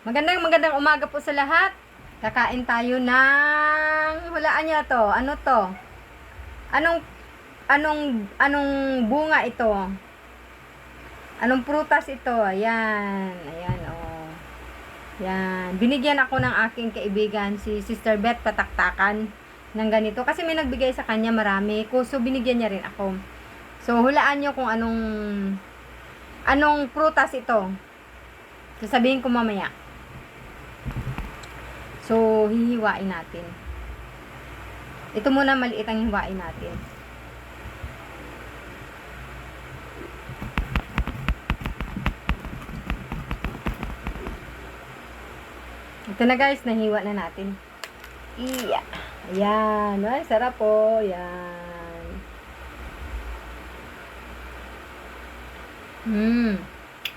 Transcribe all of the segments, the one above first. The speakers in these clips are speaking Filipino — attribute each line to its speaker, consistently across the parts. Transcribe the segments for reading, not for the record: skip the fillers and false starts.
Speaker 1: Magandang umaga po sa lahat. Kakain tayo ng hulaan niyo to. Ano to? Anong bunga ito? Anong prutas ito? Ayan, oh. Yan. Binigyan ako ng aking kaibigan si Sister Beth Pataktakan ng ganito kasi may nagbigay sa kanya marami. So binigyan niya rin ako. So hulaan niyo kung anong prutas ito. Sasabihin ko mamaya. So, hihiwain natin. Ito muna maliit ang hiwain natin. Ito na guys, nahiwa na natin. Iya. Ayan. Ay, sarap po. Ayan.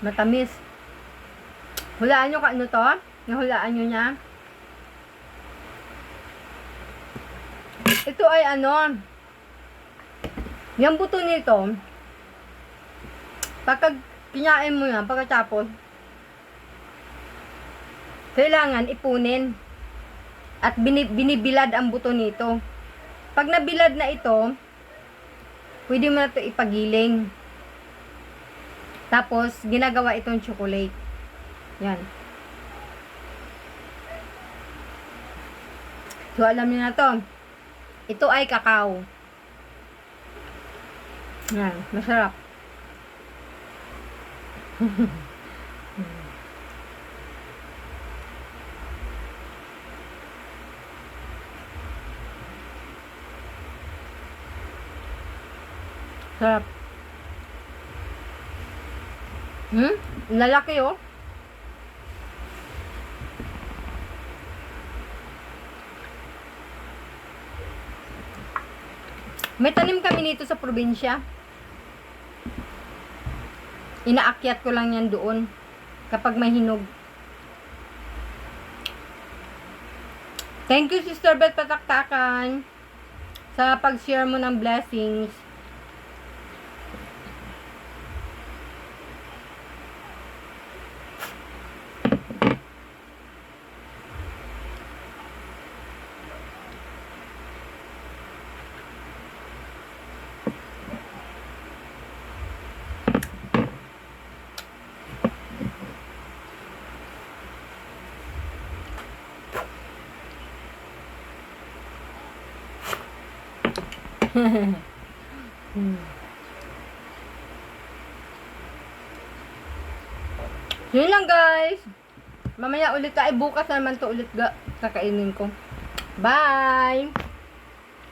Speaker 1: Matamis. Hulaan nyo ka ano to? Nahulaan nyo niya. Ito ay yung buto nito, pagka kinain mo yan, pagkatapos, kailangan ipunin at binibilad ang buto nito. Pag nabilad na ito, pwede mo na ito ipagiling. Tapos, ginagawa itong chocolate. Yan. So, alam niyo na to. Ito ay kakao. Yan, masarap. Sarap. Lalaki oh. May tanim kami nito sa probinsya. Inaakyat ko lang yan doon kapag may hinog. Thank you Sister Beth Pataktakan sa pag-share mo ng blessings. Yun lang guys. Mamaya ulit tayo. Bukas naman to ulit kakainin ko. Bye!